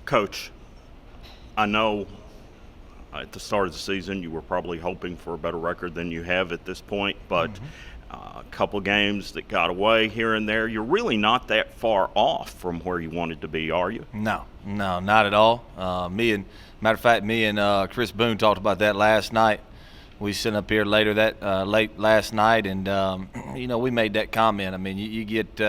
Coach, I know at the start of the season you were probably hoping for a better record than you have at this point, but a couple games that got away here and there, you're really not that far off from where you wanted to be, are you? No, not at all. Matter of fact, me and Chris Boone talked about that last night. We sat up here late last night, and we made that comment. I mean, you get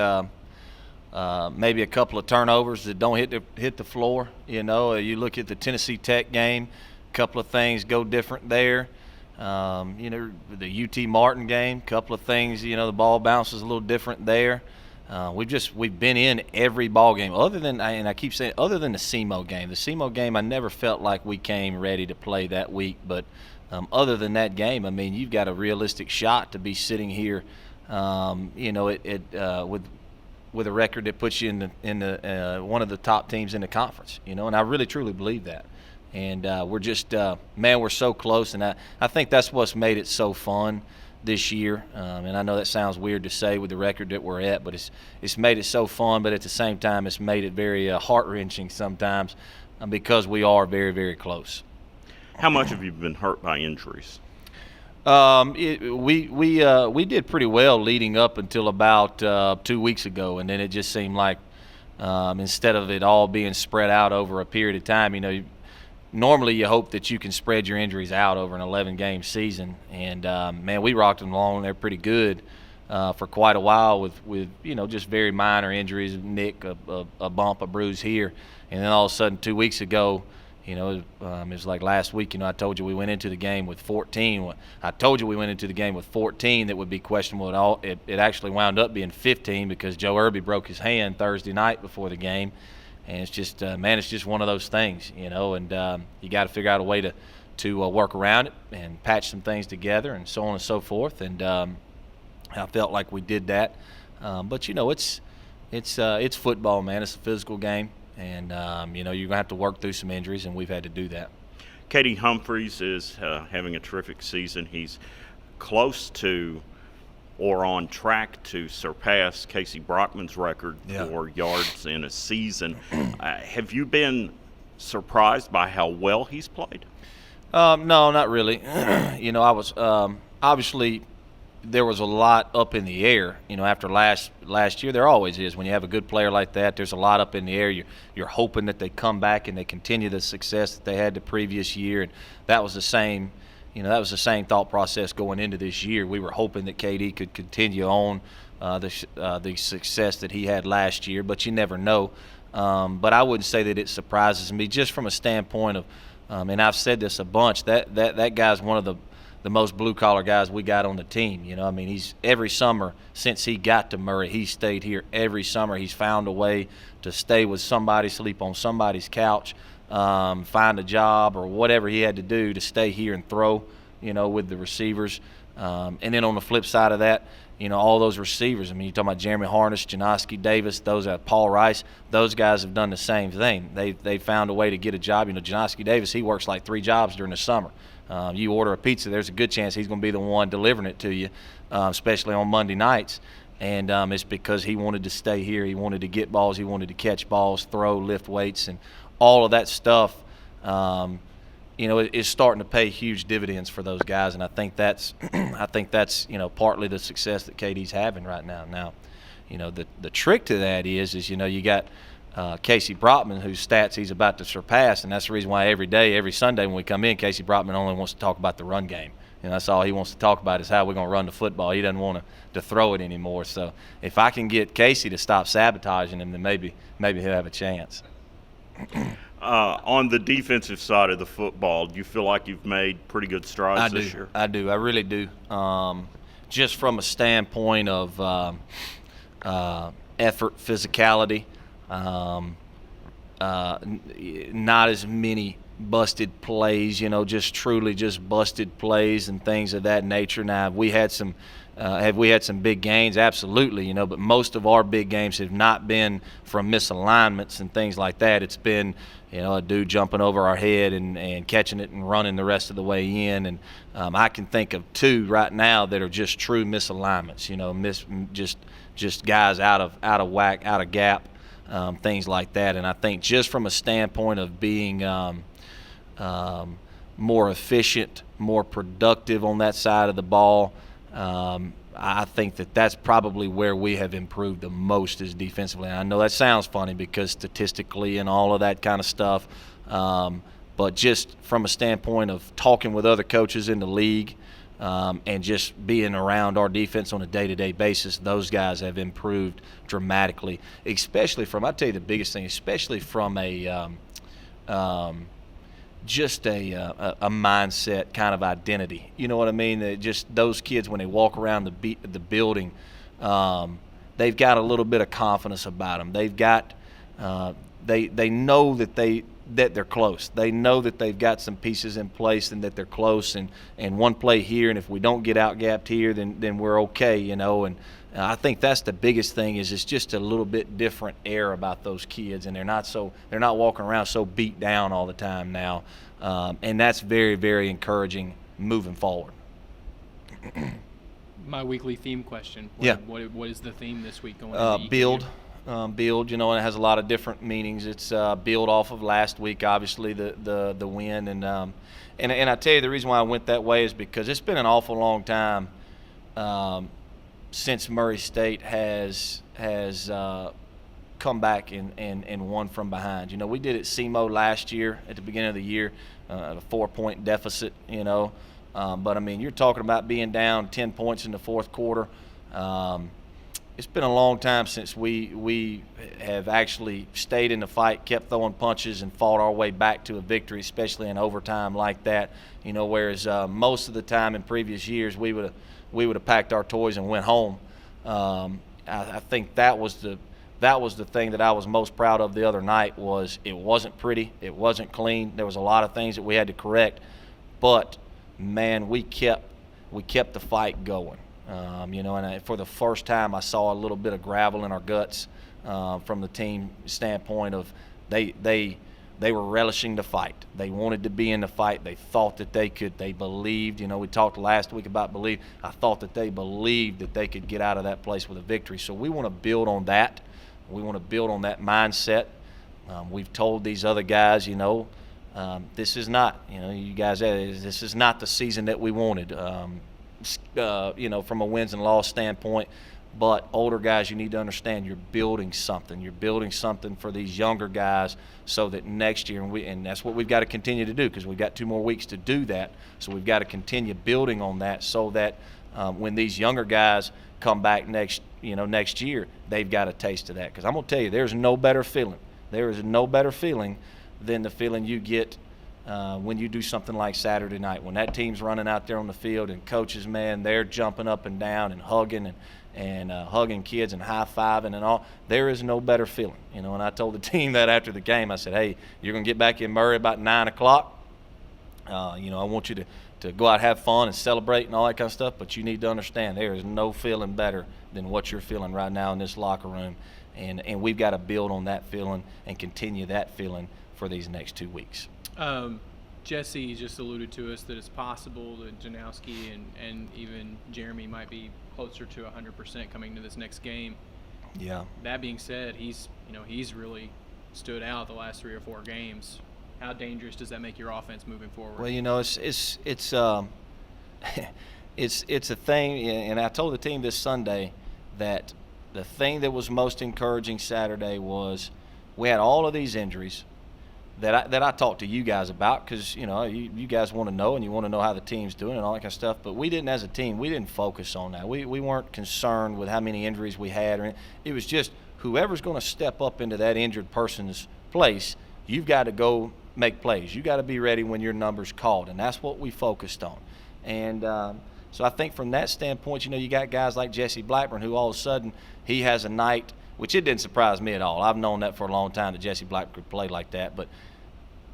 maybe a couple of turnovers that don't hit the floor. You look at the Tennessee Tech game, a couple of things go different there. The UT Martin game, couple of things. The ball bounces a little different there. We've been in every ball game other than, and I keep saying, other than the SEMO game. The SEMO game, I never felt like we came ready to play that week. But other than that game, I mean, you've got a realistic shot to be sitting here, with a record that puts you in the one of the top teams in the conference. And I really truly believe that. And we're just, we're so close. And I think that's what's made it so fun this year. And I know that sounds weird to say with the record that we're at, but it's made it so fun. But at the same time, it's made it very heart-wrenching sometimes because we are very, very close. How much have you been hurt by injuries? We did pretty well leading up until about 2 weeks ago, and then it just seemed like instead of it all being spread out over a period of time, normally you hope that you can spread your injuries out over an 11-game season, and we rocked them along there pretty good for quite a while with just very minor injuries, nick, a bump, a bruise here, and then all of a sudden 2 weeks ago. It was like last week, I told you we went into the game with 14. I told you we went into the game with 14 that would be questionable at all. It actually wound up being 15 because Joe Irby broke his hand Thursday night before the game. And it's just, it's just one of those things, and you got to figure out a way to work around it and patch some things together and so on and so forth. And I felt like we did that. But, it's football, man. It's a physical game. And, you're going to have to work through some injuries, and we've had to do that. Katie Humphreys is having a terrific season. He's close to or on track to surpass Casey Brockman's record for yards in a season. Have you been surprised by how well he's played? No, not really. I was obviously – there was a lot up in the air, after last year. There always is. When you have a good player like that, there's a lot up in the air. You're hoping that they come back and they continue the success that they had the previous year, and that was the same. That was the same thought process going into this year. We were hoping that KD could continue on the success that he had last year, but you never know. But I wouldn't say that it surprises me, just from a standpoint of, and I've said this a bunch. That guy's one of the most blue-collar guys we got on the team. He's every summer since he got to Murray, he stayed here every summer. He's found a way to stay with somebody, sleep on somebody's couch, find a job or whatever he had to do to stay here and throw, with the receivers. And then on the flip side of that, all those receivers. You're talking about Jeremy Harness, Janoski Davis, Paul Rice. Those guys have done the same thing. They found a way to get a job. Janoski Davis, he works like 3 jobs during the summer. You order a pizza, there's a good chance he's going to be the one delivering it to you, especially on Monday nights. And it's because he wanted to stay here. He wanted to get balls. He wanted to catch balls, throw, lift weights, and all of that stuff. Is starting to pay huge dividends for those guys, and I think that's partly the success that KD's having right now. Now, the trick to that is you got Casey Brockman, whose stats he's about to surpass, and that's the reason why every Sunday when we come in, Casey Brockman only wants to talk about the run game. That's all he wants to talk about is how we're going to run the football. He doesn't want to throw it anymore. So if I can get Casey to stop sabotaging him, then maybe he'll have a chance. On the defensive side of the football, do you feel like you've made pretty good strides this year? I do. I really do. Just from a standpoint of effort, physicality, not as many busted plays, just truly just busted plays and things of that nature. Now, have we had some big gains? Absolutely, but most of our big games have not been from misalignments and things like that. It's been, a dude jumping over our head and catching it and running the rest of the way in. And I can think of 2 right now that are just true misalignments, just guys out of whack, out of gap. things like that. And I think just from a standpoint of being more efficient, more productive on that side of the ball, I think that's probably where we have improved the most is defensively. And I know that sounds funny because statistically and all of that kind of stuff, but just from a standpoint of talking with other coaches in the league and just being around our defense on a day-to-day basis, those guys have improved dramatically, especially from, I'll tell you the biggest thing, especially from just a mindset kind of identity. You know what I mean? Just those kids, when they walk around the building, they've got a little bit of confidence about them. They've got they know that they're close. They know that they've got some pieces in place and that they're close. And one play here, and if we don't get out-gapped here, then we're okay. You know, and I think that's the biggest thing is it's just a little bit different air about those kids, and they're not walking around so beat down all the time now, and that's very, very encouraging moving forward. My weekly theme question. What is the theme this week going into build? Build, you know, and it has a lot of different meanings. It's build off of last week, obviously the win, and I tell you the reason why I went that way is because it's been an awful long time since Murray State has come back and won from behind. You know, we did it SEMO last year at the beginning of the year, a 4-point deficit, you know. But, I mean, you're talking about being down 10 points in the fourth quarter. It's been a long time since we have actually stayed in the fight, kept throwing punches, and fought our way back to a victory, especially in overtime like that. You know, whereas most of the time in previous years we would have packed our toys and went home. I think that was the thing that I was most proud of the other night. Was it wasn't pretty, it wasn't clean. There was a lot of things that we had to correct, but man, we kept the fight going. You know, and for the first time, I saw a little bit of gravel in our guts from the team standpoint of they were relishing the fight. They wanted to be in the fight. They thought that they could. They believed. You know, we talked last week about belief. I thought that they believed that they could get out of that place with a victory. So we want to build on that. We want to build on that mindset. We've told these other guys, you know, this is not, you know, you guys, this is not the season that we wanted. You know, from a wins and loss standpoint. But older guys, you need to understand you're building something. You're building something for these younger guys so that next year, and that's what we've got to continue to do because we've got 2 more weeks to do that. So we've got to continue building on that so that when these younger guys come back next year, they've got a taste of that. Because I'm going to tell you, there's no better feeling. There is no better feeling than the feeling you get when you do something like Saturday night, when that team's running out there on the field and coaches, man, they're jumping up and down and hugging and hugging kids and high-fiving and all. There is no better feeling, you know. And I told the team that after the game. I said, hey, you're going to get back in Murray about 9 o'clock. You know, I want you to go out, have fun, and celebrate and all that kind of stuff, but you need to understand there is no feeling better than what you're feeling right now in this locker room. And we've got to build on that feeling and continue that feeling for these next 2 weeks. Jesse just alluded to us that it's possible that Janowski and even Jeremy might be closer to 100% coming to this next game. Yeah. That being said, he's really stood out the last 3 or 4 games. How dangerous does that make your offense moving forward? Well, you know, it's a thing, and I told the team this Sunday that the thing that was most encouraging Saturday was we had all of these injuries that I talked to you guys about because, you know, you guys want to know and you want to know how the team's doing and all that kind of stuff. But we didn't, as a team, we didn't focus on that. We weren't concerned with how many injuries we had. It was just whoever's going to step up into that injured person's place, you've got to go make plays. You got to be ready when your number's called, and that's what we focused on. And so I think from that standpoint, you know, you got guys like Jesse Blackburn who all of a sudden he has a night, which it didn't surprise me at all. I've known that for a long time that Jesse Blackburn could play like that, but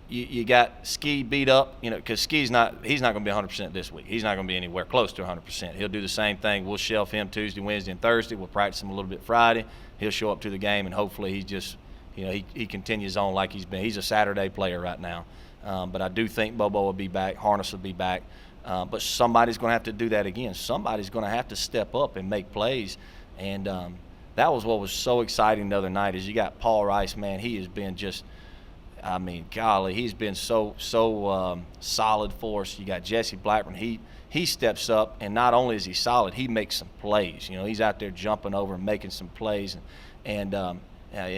you got Ski beat up, you know, because he's not going to be 100% this week. He's not going to be anywhere close to 100%. He'll do the same thing. We'll shelf him Tuesday, Wednesday, and Thursday. We'll practice him a little bit Friday. He'll show up to the game, and hopefully he just, you know, he continues on like he's been. He's a Saturday player right now. But I do think Bobo will be back. Harness will be back. But somebody's going to have to do that again. Somebody's going to have to step up and make plays. And that was what was so exciting the other night. Is you got Paul Rice, man. He has been just, I mean, golly, he's been so solid for us. You got Jesse Blackburn. He steps up, and not only is he solid, he makes some plays. You know, he's out there jumping over and making some plays. And I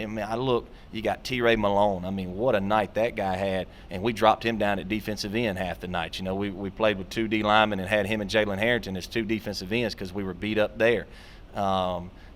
mean, you got T-Ray Malone. I mean, what a night that guy had. And we dropped him down at defensive end half the night. You know, we played with 2 D linemen and had him and Jalen Harrington as 2 defensive ends because we were beat up there.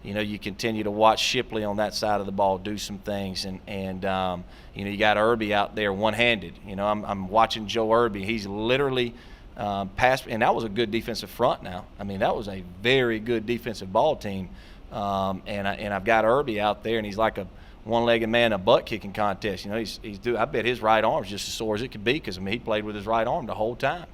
You know, you continue to watch Shipley on that side of the ball do some things, and you know, you got Irby out there one-handed. You know, I'm watching Joe Irby. He's literally passed, and that was a good defensive front. Now, I mean, that was a very good defensive ball team, and I've got Irby out there, and he's like a one-legged man in a butt-kicking contest. You know, I bet his right arm's just as sore as it could be because I mean, he played with his right arm the whole time,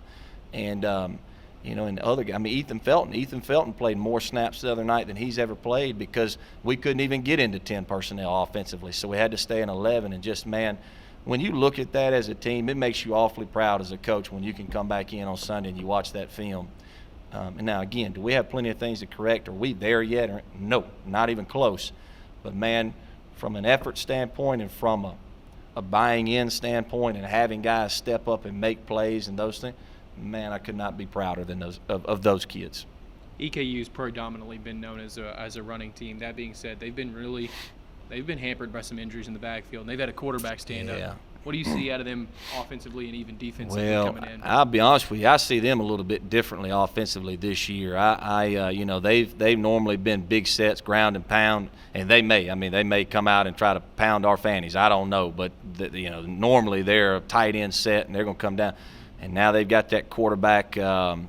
and. You know, and the other guy, I mean, Ethan Felton played more snaps the other night than he's ever played because we couldn't even get into 10 personnel offensively. So we had to stay in 11. And just, man, when you look at that as a team, it makes you awfully proud as a coach when you can come back in on Sunday and you watch that film. And now, again, do we have plenty of things to correct? Are we there yet? No, not even close. But, man, from an effort standpoint and from a buying in standpoint and having guys step up and make plays and those things, man, I could not be prouder than of those kids. EKU's predominantly been known as a running team. That being said, they've been hampered by some injuries in the backfield, and they've had a quarterback stand up. What do you see out of them offensively and even defensively coming in? I'll be honest with you, I see them a little bit differently offensively this year. You know, they've normally been big sets, ground and pound, and they may come out and try to pound our fannies. I don't know, but you know, normally they're a tight end set and they're going to come down. And now they've got that quarterback, the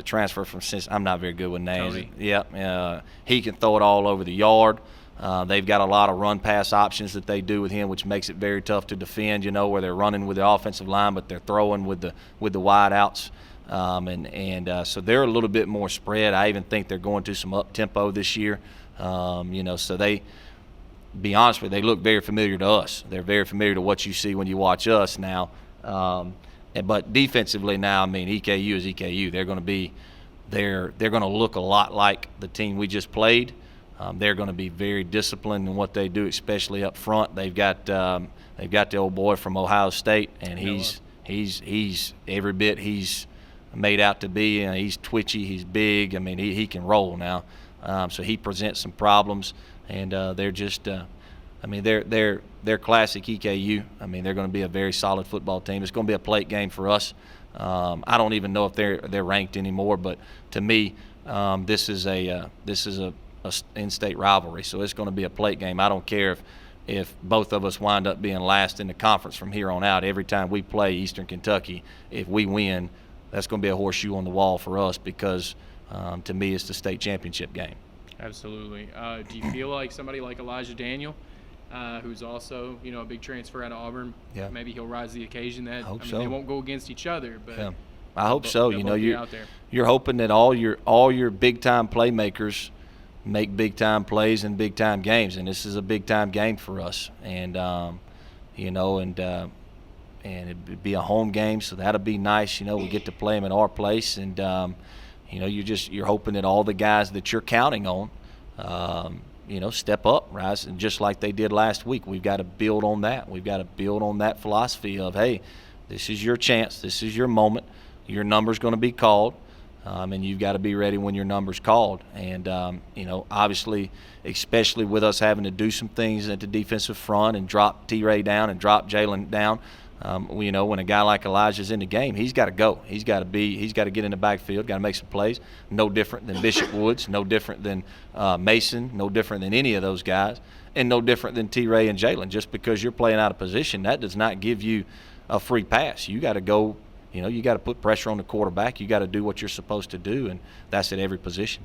transfer from Cincinnati. I'm not very good with names. Tony. Yeah, he can throw it all over the yard. They've got a lot of run-pass options that they do with him, which makes it very tough to defend. You know, where they're running with the offensive line, but they're throwing with the wide outs. So they're a little bit more spread. I even think they're going to some up tempo this year. You know, so be honest with you, they look very familiar to us. They're very familiar to what you see when you watch us now. But defensively now, I mean, EKU is EKU. They're going to look a lot like the team we just played. They're going to be very disciplined in what they do, especially up front. They've got the old boy from Ohio State, and he's every bit he's made out to be. He's twitchy. He's big. I mean, he can roll now. So he presents some problems, and they're just. I mean, they're classic EKU. I mean, they're going to be a very solid football team. It's going to be a plate game for us. I don't even know if they're ranked anymore, but to me, this is a in-state rivalry, so it's going to be a plate game. I don't care if both of us wind up being last in the conference from here on out. Every time we play Eastern Kentucky, if we win, that's going to be a horseshoe on the wall for us because, to me, it's the state championship game. Absolutely. Do you feel like somebody like Elijah Daniel, who's also, you know, a big transfer out of Auburn, maybe he'll rise to the occasion? They won't go against each other, but I hope so. You know, you're hoping that all your big time playmakers make big time plays in big time games, and this is a big time game for us. And you know, and it'd be a home game, so that'll be nice. You know, we get to play them at our place, and you know, you're hoping that all the guys that you're counting on, you know, step up, rise, and just like they did last week, we've got to build on that. We've got to build on that philosophy of, hey, this is your chance, this is your moment, your number's going to be called, and you've got to be ready when your number's called. And you know, obviously, especially with us having to do some things at the defensive front and drop T-Ray down and drop Jalen down. You know, when a guy like Elijah's in the game, he's got to go. He's got to get in the backfield, got to make some plays. No different than Bishop Woods, no different than Mason, no different than any of those guys, and no different than T-Ray and Jalen. Just because you're playing out of position, that does not give you a free pass. You got to go. You know, you got to put pressure on the quarterback. You got to do what you're supposed to do, and that's at every position.